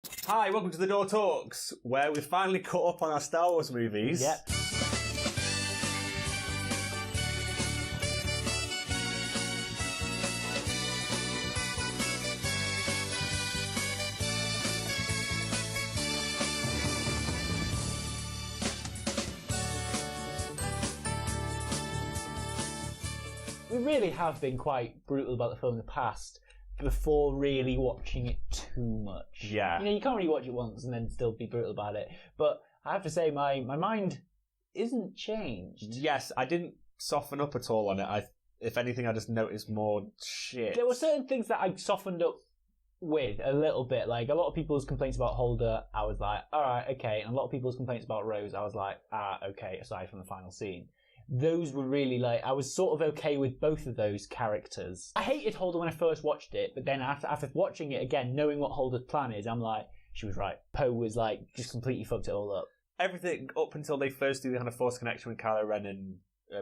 Hi, welcome to TheDoorTalks, where we finally caught up on our Star Wars movies. Yep. We really have been quite brutal about the film in the past before really watching it too much. Yeah. You know, you can't really watch it once and then still be brutal about it. But I have to say, my mind isn't changed. Yes, I didn't soften up at all on it. If anything, I just noticed more shit. There were certain things that I softened up with a little bit. Like, a lot of people's complaints about Holder, I was like, alright, okay. And a lot of people's complaints about Rose, I was like, okay, aside from the final scene. Those were really like, I was sort of okay with both of those characters. I hated Holder when I first watched it, but then after watching it again, knowing what Holder's plan is, I'm like, she was right. Poe was like, just completely fucked it all up. Everything up until they first do the kind of Force connection with Kylo Ren and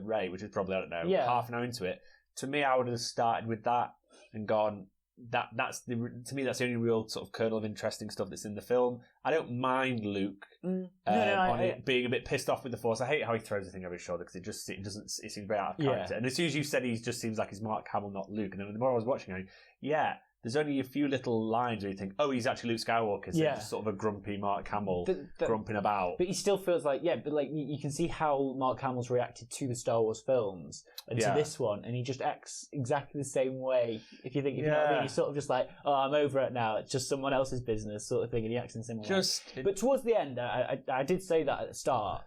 Rey, which is probably, I don't know, half an hour into it. To me, I would have started with that and gone, to me, that's the only real sort of kernel of interesting stuff that's in the film. I don't mind Luke being a bit pissed off with the Force. I hate how he throws the thing over his shoulder because it seems very out of character. Yeah. And as soon as you said, he just seems like he's Mark Hamill, not Luke. And then the more I was watching, I go, there's only a few little lines where you think, oh, he's actually Luke Skywalker. So just sort of a grumpy Mark Hamill grumping about. But he still feels like, but like you can see how Mark Hamill's reacted to the Star Wars films and to this one, and he just acts exactly the same way. If you know what I mean, he's sort of just like, oh, I'm over it now. It's just someone else's business, sort of thing, and he acts in similar way. But towards the end, I did say that at the start,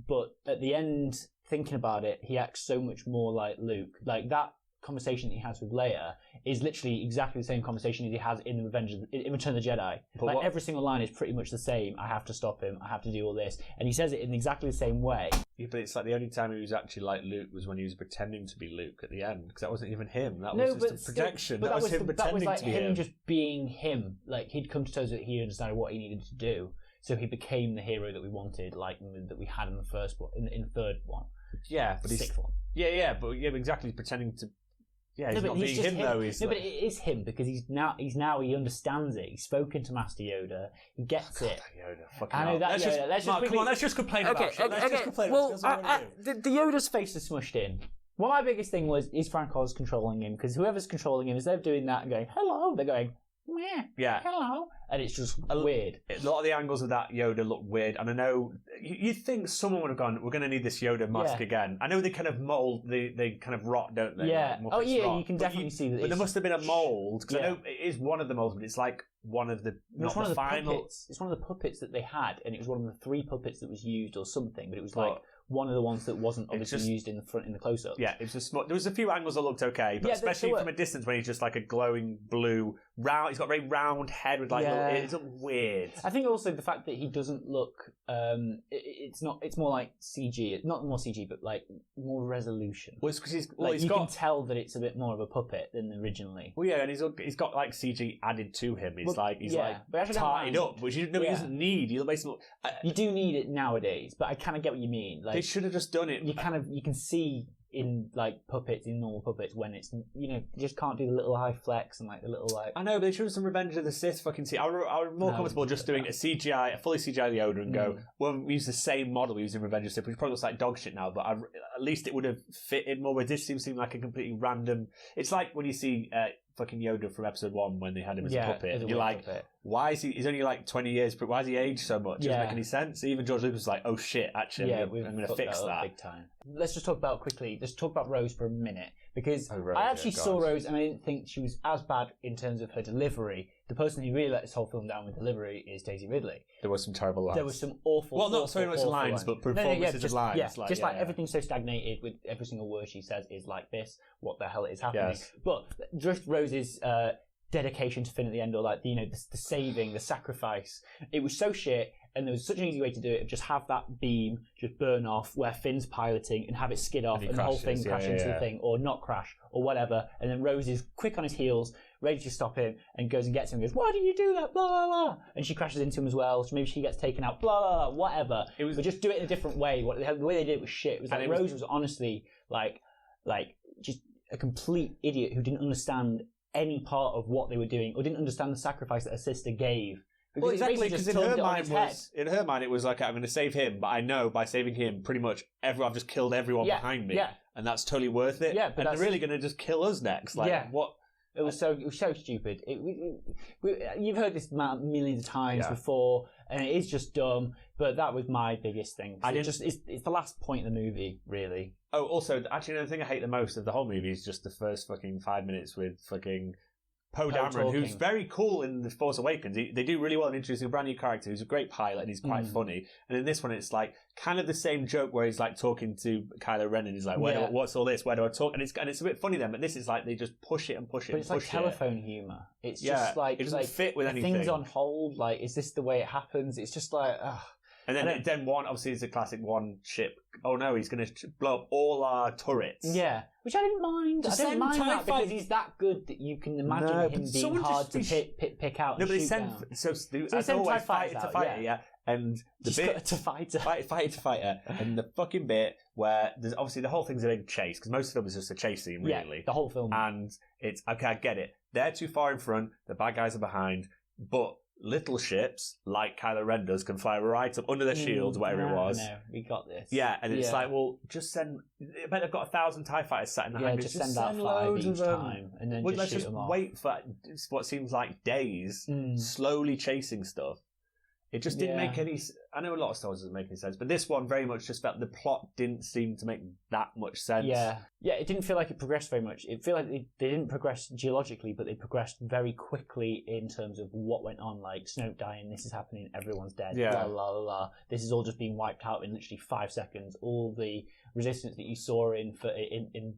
but at the end, thinking about it, he acts so much more like Luke. Like that conversation that he has with Leia is literally exactly the same conversation that he has in Return of the Jedi. But every single line is pretty much the same. I have to stop him. I have to do all this. And he says it in exactly the same way. Yeah, but it's like the only time he was actually like Luke was when he was pretending to be Luke at the end, because that wasn't even him. That was just a projection. That was him pretending to be him. Him just being him. Like, he'd come to terms with it. He understood what he needed to do. So he became the hero that we wanted, like that we had in the first one, in the third one. Yeah, but sixth one. But exactly, pretending to. Yeah, he's not being him though. But it is him because he understands it. He's spoken to Master Yoda. He gets it. Yoda, fucking I know that Yoda. Come on, let's just complain about it. Let's just complain about it. The Yoda's face is smushed in. Well, my biggest thing was, is Frank Oz controlling him? Because whoever's controlling him, instead of doing that and going, hello, they're going, meh, hello. And it's just weird. A lot of the angles of that Yoda look weird. And I know, you'd think someone would have gone, we're going to need this Yoda mask again. I know they kind of mould, they kind of rot, don't they? Yeah. Like you can definitely see that. But there must have been a mould, because I know it is one of the moulds, but it's like one of the, not the final. Puppets. It's one of the puppets that they had, and it was one of the 3 puppets that was used or something, but it was like one of the ones that wasn't obviously used in the front, in the close-ups. Yeah, it was just there was a few angles that looked okay, but especially from a distance when he's just like a glowing blue, round, he's got a very round head with like it's weird. I think also the fact that he doesn't look, it's more like CG, not more CG, but like more resolution. Well, it's because you can tell that it's a bit more of a puppet than originally. Well, yeah, and he's got like CG added to him. He's tarted up, which he doesn't need. You do need it nowadays, but I kind of get what you mean. Like, they should have just done it. You can see in like puppets, in normal puppets, when it's, you just can't do the little high flex and like the little like. I know, but they should have some Revenge of the Sith fucking see. I was more comfortable just doing a fully CGI Yoda and go, well, we use the same model we used in Revenge of the Sith, which probably looks like dog shit now, but at least it would have fit in more. Where this seems like a completely random. It's like when you see fucking Yoda from episode 1 when they had him as a puppet. You're like, why is he's only like 20 years, but why has he aged so much? Doesn't make any sense. Even George Lucas was like, oh shit, actually, I'm going to fix that. Big time. Let's just talk about Rose for a minute, because I actually saw Rose and I didn't think she was as bad in terms of her delivery. The person who really let this whole film down with delivery is Daisy Ridley. There was some terrible lines. There was some awful, not so much lines, but performances of lines. Yeah, everything's so stagnated with every single word she says is like this. What the hell is happening? Yes. But just Rose's dedication to Finn at the end, or like the saving, the sacrifice, it was so shit, and there was such an easy way to do it, of just have that beam just burn off where Finn's piloting and have it skid off and the whole thing crash into the thing, or not crash, or whatever, and then Rose is quick on his heels, ready to stop him, and goes and gets him and goes, why did you do that, blah blah blah, and she crashes into him as well, so maybe she gets taken out, blah blah blah, whatever. But just do it in a different way. The way they did it was shit. It was like Rose was honestly like just a complete idiot who didn't understand any part of what they were doing, or didn't understand the sacrifice that her sister gave Well, exactly, because in her mind it was like, I'm going to save him, but I know by saving him, pretty much I've just killed everyone behind me, and that's totally worth it. Yeah, but they're really going to just kill us next. Like, what? It was so stupid. You've heard this millions of times before, and it is just dumb. But that was my biggest thing. It's the last point in the movie, really. Oh, also, actually, the thing I hate the most of the whole movie is just the first fucking 5 minutes with fucking Poe Dameron, who's very cool in The Force Awakens. They do really well in introducing a brand new character who's a great pilot and he's quite funny. And in this one, it's like kind of the same joke where he's like talking to Kylo Ren and he's like, what's all this? Where do I talk? And it's a bit funny then, but this is like they just push it and push it. But it's like telephone humour. It's just like it doesn't fit with anything. Things on hold. Like, is this the way it happens? It's just like, ugh. And then one, obviously, it's a classic one ship. Oh no, he's going to blow up all our turrets. Yeah, which I didn't mind. I didn't mind that because he's that good that you can imagine him being hard to pick out. No, but they send TIE fighter to fight it, and the bit to fighter, fighter, and the fucking bit where there's obviously the whole thing's a big chase because most of the film is just a chase scene, really. Yeah, the whole film, and it's okay. I get it. They're too far in front. The bad guys are behind, but little ships, like Kylo Ren does, can fly right up under their shields, whatever it was. No, we got this. Yeah, and it's like, well, just send... I bet they've got 1,000 TIE fighters sat in the hangars. Just send out 5 each time, and then let's shoot them off. Wait for what seems like days, slowly chasing stuff. It just didn't make any... I know a lot of Star Wars doesn't make any sense, but this one very much just felt the plot didn't seem to make that much sense. Yeah, it didn't feel like it progressed very much. It felt like they didn't progress geologically, but they progressed very quickly in terms of what went on, like Snoke dying, this is happening, everyone's dead, la la la. This is all just being wiped out in literally 5 seconds. All the resistance that you saw in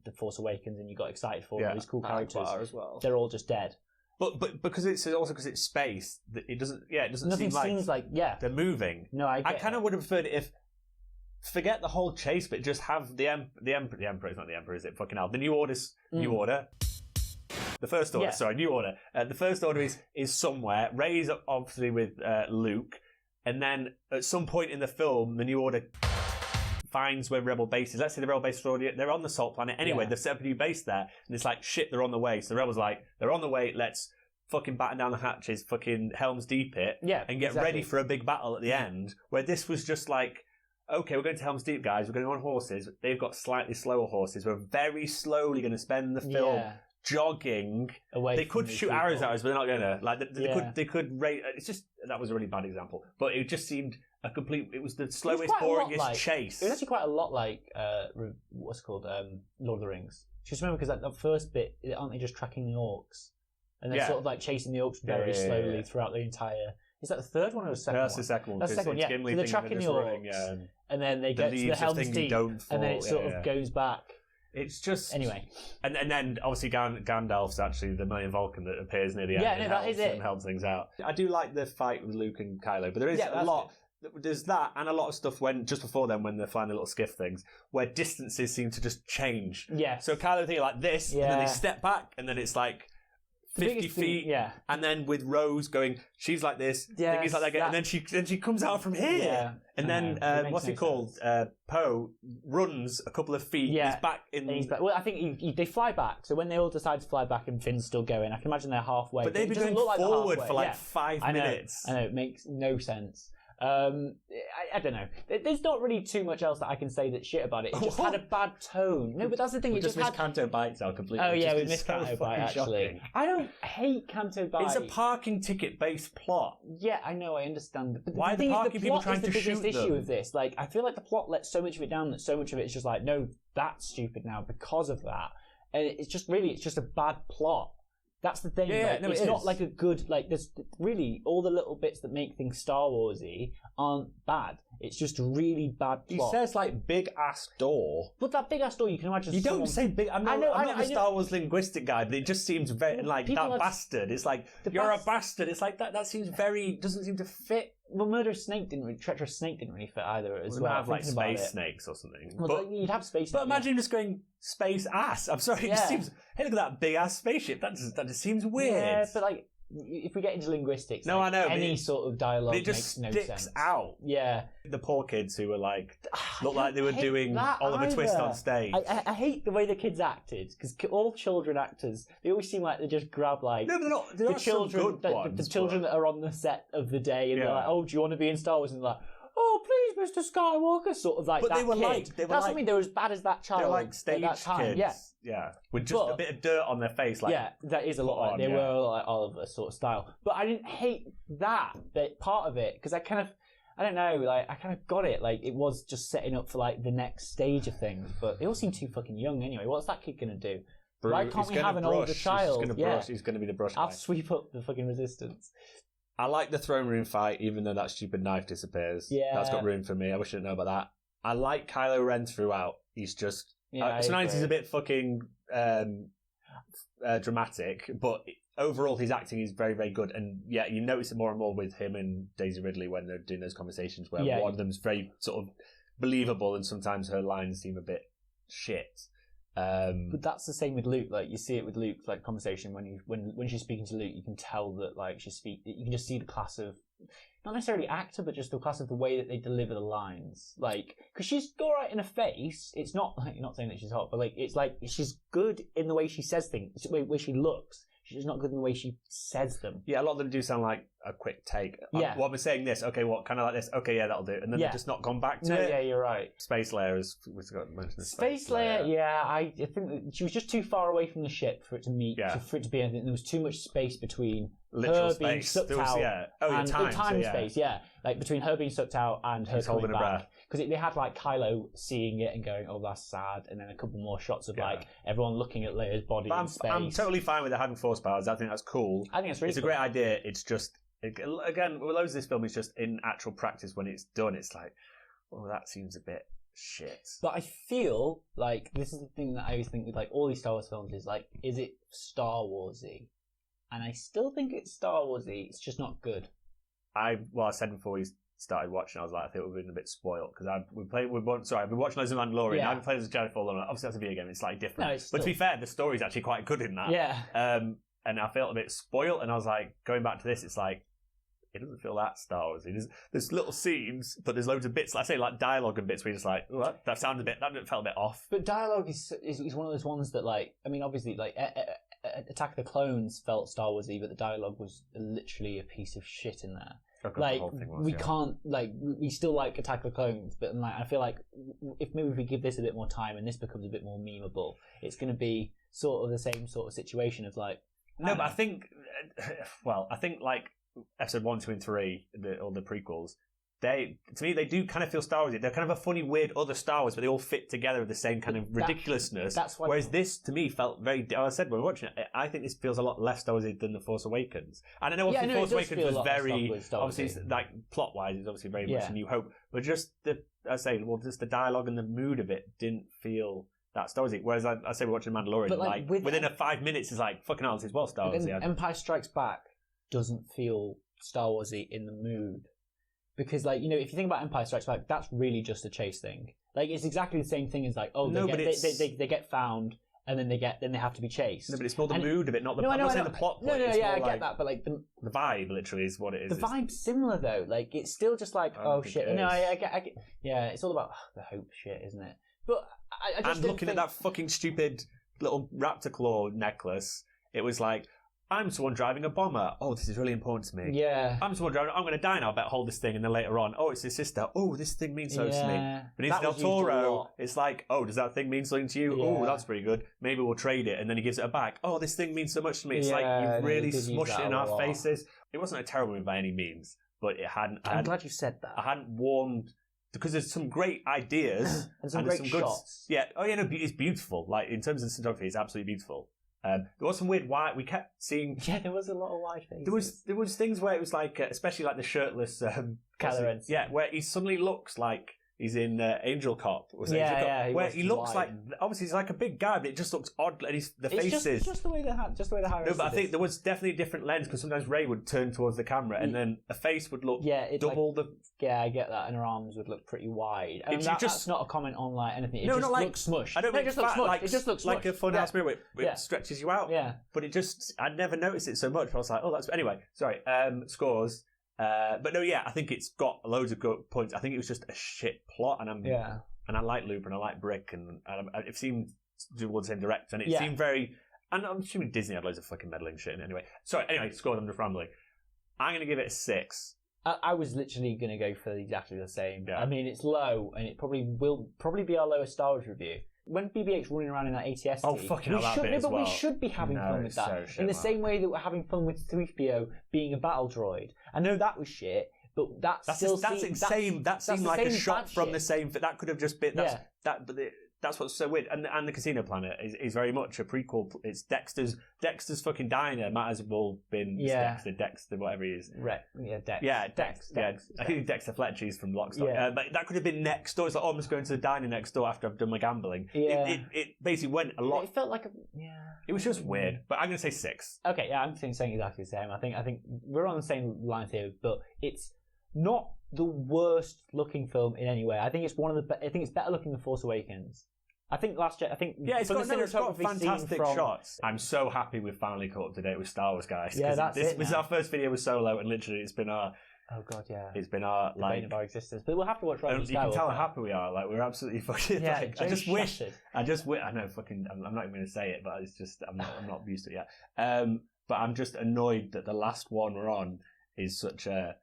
The Force Awakens and you got excited for, all these cool characters, as well. They're all just dead. But because it's space, it doesn't. Yeah, it doesn't Nothing seems like they're moving. No, I kind of would have preferred it if forget the whole chase, but just have the Emperor is not the Emperor, is it? Fucking hell, the New Order. The First Order. Sorry, New Order. The First Order is somewhere. Rey's obviously with Luke, and then at some point in the film, the New Order finds where Rebel base is. Let's say the Rebel base is already, they're on the Salt Planet anyway. They've set up a new base there, and it's like, shit, they're on the way. So the Rebels like, they're on the way, let's fucking batten down the hatches, fucking Helm's Deep it, and get ready for a big battle at the end, where this was just like, okay, we're going to Helm's Deep, guys, we're going on horses. They've got slightly slower horses. We're very slowly going to spend the film jogging away. They could shoot arrows at us, but they're not going to. Like they could rate. It's just that was a really bad example, but it just seemed a complete. It was the slowest, boringest chase. It was actually quite a lot like what's it called Lord of the Rings. Just remember because that first bit, aren't they just tracking the orcs and they're sort of like chasing the orcs very slowly throughout the entire. Is that the third one or the second one? That's the second one. That's the second one, yeah. So they're tracking the orcs, and then they get to the Helm's Deep, and then it sort of goes back. It's just... Anyway. And then, obviously, Gandalf's actually the Millennium Falcon that appears near the end and helps things out. I do like the fight with Luke and Kylo, but there is a lot... Good. There's that, and a lot of stuff just before then, when they're flying the little skiff things, where distances seem to just change. Yeah. So Kylo thinking like this, and then they step back, and then it's like... 50 feet, and then with Rose going, she's like this, he's like that, and then she comes out from here, and then what's he called? Poe runs a couple of feet. He's back in. Well, I think they fly back. So when they all decide to fly back and Finn's still going, I can imagine they're halfway. But they've been going forward for like 5 minutes. I know it makes no sense. I don't know. There's not really too much else that I can say that's shit about it. It just had a bad tone. No, but that's the thing. We just missed Canto Bites out completely. Oh yeah, we missed Canto Bite actually. I don't hate Canto Bite. It's a parking ticket based plot. Yeah, I know. I understand. But why are the parking people trying to shoot them? The biggest issue of this, like, I feel like the plot lets so much of it down that so much of it is just like, no, that's stupid now because of that, and it's just a bad plot. That's the thing. It's not like a good, like, there's really all the little bits that make things Star Warsy aren't bad. It's just a really bad plot. He says like big ass door. But that big ass door, you can imagine. You don't say big. I'm not a Star Wars linguistic guy, but it just seems very like that bastard. It's like you're a bastard. It's like that. That seems very doesn't seem to fit. Well, Treacherous Snake didn't really fit either as well. Have like space snakes or something. Well, but you'd have space. But imagine just going space ass. I'm sorry. It just seems. Hey, look at that big ass spaceship. That just seems weird. Yeah, but like if we get into linguistics, No, like, I know, any sort of dialogue it just makes no sticks sense. out. Yeah. The poor kids who were like, looked like they were doing Oliver Twist on stage. I hate the way the kids acted, because all children actors, they always seem like they just grab like No, they're not. They're the not children, some good ones, the children that are on the set of the day, and they're like, "Oh, do you want to be in Star Wars?" And they're like, "Oh, please, Mr. Skywalker," sort of like but that they were kid. like, That's what I mean. They were as bad as that child. They're like stage at that time. kids. Yeah, with just a bit of dirt on their face. Like, yeah, that is a lot. Like, they were like Oliver sort of style. But I didn't hate that bit, part of it, because I kind of got it. Like, it was just setting up for like the next stage of things. But they all seem too fucking young anyway. What's that kid gonna do? Why can't we have an older child? He's going to be the brush guy. I'll sweep up the fucking resistance. I like the throne room fight, even though that stupid knife disappears. Yeah. That's got room for me. I wish I didn't know about that. I like Kylo Ren throughout. He's just... sometimes he's a bit fucking dramatic, but overall his acting is very, very good. And yeah, you notice it more and more with him and Daisy Ridley when they're doing those conversations where one of them's very sort of believable and sometimes her lines seem a bit shit. But that's the same with Luke. Like, you see it with Luke, like, conversation when she's speaking to Luke, you can tell that, like, you can just see the class of, not necessarily actor, but just the class of the way that they deliver the lines. Like, because she's alright in her face. It's not like, you're not saying that she's hot, but like, it's like she's good in the way she says things, the way she looks. She's not good in the way she says them. Yeah, a lot of them do sound like a quick take. Yeah. What we're saying this, okay, what, kind of like this, okay, yeah, that'll do. And then they've just not gone back to it. Yeah, you're right. Space Leia is, we forgot to mention this. Space Leia, yeah, I think that she was just too far away from the ship for it to meet, for it to be anything. There was too much space between literal her space. being sucked out and time space, like between her being sucked out and her coming back. Because they had like Kylo seeing it and going, "Oh, that's sad," and then a couple more shots of like everyone looking at Leia's body in space. I'm totally fine with her having force powers. I think that's cool. I think it's really it's a great idea. It's just, again, with loads of this film, it's just in actual practice when it's done, it's like, oh, that seems a bit shit. But I feel like this is the thing that I always think with like all these Star Wars films is like, is it Star Warsy? And I still think it's Star Warsy. It's just not good. I said before we started watching, I was like, I think we've been a bit spoiled because I've been watching loads of Mandalorian. I haven't played as a Jedi Fallen Order. Obviously, that's a video game. It's slightly different. No, but to be fair, the story's actually quite good in that. Yeah. And I felt a bit spoiled, and I was like, going back to this, it's like, it doesn't feel that Star Wars. There's little scenes, but there's loads of bits, like I say, like dialogue and bits where you're just like, oh, that felt a bit off. But dialogue is one of those ones that, like, I mean, obviously, like, Attack of the Clones felt Star Warsy, but the dialogue was literally a piece of shit in there. Like, we can't, like, we still like Attack of the Clones, but like, I feel like if we give this a bit more time and this becomes a bit more memeable, it's going to be sort of the same sort of situation of like. No, but I think like episode 1, 2, and 3, all the prequels, to me, they do kind of feel Star Warsy. They're kind of a funny, weird other Star Wars, but they all fit together with the same kind of ridiculousness. That's why. Whereas this, to me, felt very. I said when we were watching it, I think this feels a lot less Star Warsy than The Force Awakens. And I know obviously Force Awakens was very obviously like plot wise, it's obviously very much a New Hope, but just just the dialogue and the mood of it didn't feel that Star Warsy. Whereas I say we're watching Mandalorian, but like within 5 minutes, it's like fucking hell, this is well Star Warsy. Empire Strikes Back doesn't feel Star Warsy in the mood. Because, like, you know, if you think about Empire Strikes Back, that's really just a chase thing. Like, it's exactly the same thing as, like, they get found, and then they have to be chased. No, but it's more the mood of it, not the plot. I'm not saying the plot. No, I get that, but, like, the vibe, literally, is what it is. The vibe's similar, though. Like, it's still just like, oh, shit. No, I get, yeah, it's all about the hope shit, isn't it? But I just and looking at that fucking stupid little raptor claw necklace, it was like, I'm someone driving a bomber. Oh, this is really important to me. Yeah. I'm someone driving. I'm going to die now. I better hold this thing. And then later on, oh, it's his sister. Oh, this thing means so to me. Benicio del Toro, it's like, oh, does that thing mean something to you? Yeah. Oh, that's pretty good. Maybe we'll trade it. And then he gives it back. Oh, this thing means so much to me. It's like you've really smushed it in our faces. It wasn't a terrible movie by any means, but it hadn't. I'm glad you said that. I hadn't warmed. Because there's some great ideas. and some great shots. Yeah. Oh, yeah, no, it's beautiful. Like, in terms of cinematography, it's absolutely beautiful. There was some weird white. We kept seeing. Yeah, there was a lot of white faces. There was things where it was like, especially like the shirtless Kylo Ren. Yeah, where he suddenly looks like He's in Angel Cop. Where he looks like, obviously he's like a big guy, but it just looks odd. And the faces. It's just the way the Harris. No, but I think there was definitely a different lens because sometimes Rey would turn towards the camera, and then a face would look double the. Yeah, I get that, and her arms would look pretty wide. And that's not a comment on like anything. It just looks smushed. I don't mean it just looks smushed. It just looks like a funhouse mirror. It stretches you out. Yeah, but it just I'd never noticed it so much. I was like, oh, that's anyway. Sorry. Scores. But no, I think it's got loads of good points. I think it was just a shit plot, and I like Looper and I like Brick, and it seemed to do all the same director, and it seemed very. And I'm assuming Disney had loads of fucking meddling shit in it anyway. Sorry, anyway, scores. I'm just rambling. I'm going to give it a 6. I was literally going to go for exactly the same. Yeah. I mean, it's low, and it will be our lowest Star Wars review. When BB-8's running around in that ATST, we should be having fun with that. So shit, in the same way that we're having fun with 3PO being a battle droid. I know that was shit, but that's insane. That seemed like a shot from the same. That could have just been that's what's so weird. And the Casino Planet is very much a prequel. It's Dexter's fucking diner. Might as well been Dexter, whatever he is. Dex. I think Dexter Fletcher is from Lock, Stock. But that could have been next door. It's like, I'm just going to the diner next door after I've done my gambling. Yeah. It basically went a lot. It felt like It was just weird. But I'm going to say 6. Okay, yeah, I'm saying exactly the same. I think we're on the same lines here, but it's not the worst looking film in any way. I think it's I think it's better looking than Force Awakens. I think it's got fantastic shots. I'm so happy we've finally caught up to date with Star Wars, guys. Yeah, this is our first video with Solo, and literally it's been our. Oh god, yeah. It's been our bane of our existence, but we'll have to watch Rise of Skywalker. You can tell how happy we are. Like we're absolutely fucking. Yeah, I just wish. I know, fucking. I'm not even going to say it, but it's just I'm not used to it yet. But I'm just annoyed that the last one we're on is such a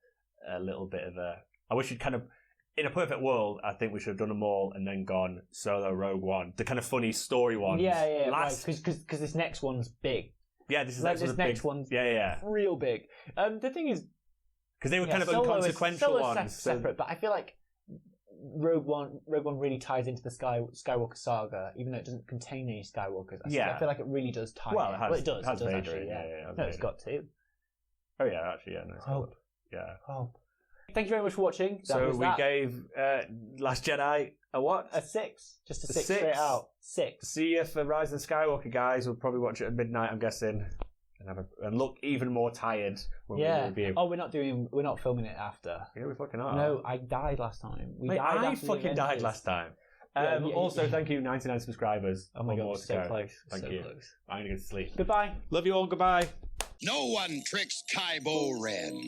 little bit of a. I wish you'd kind of. In a perfect world, I think we should have done them all and then gone Solo, Rogue One, the kind of funny story ones. Yeah, because this next one's big. Yeah, this next one's real big. The thing is, because they were kind of inconsequential ones. Separate, but I feel like Rogue One really ties into the Skywalker saga, even though it doesn't contain any Skywalkers. I feel like it really does tie. It does. It does Vader, actually. Yeah. No, it's got to. Oh yeah, actually, yeah. No, it's Hope. Yeah. Hope. Thank you very much for watching. We gave Last Jedi a what? A 6. Just a 6 straight out. 6. See you for Rise of Skywalker, guys. We'll probably watch it at midnight, I'm guessing, and look even more tired when we review. Oh, we're not filming it after. Yeah, we fucking are. No, I died last time. I fucking died last time. Also, thank you, 99 subscribers. Oh my god, so close. Thank you. Close. I'm going to go to sleep. Goodbye. Love you all. Goodbye. No one tricks Kybo Ren.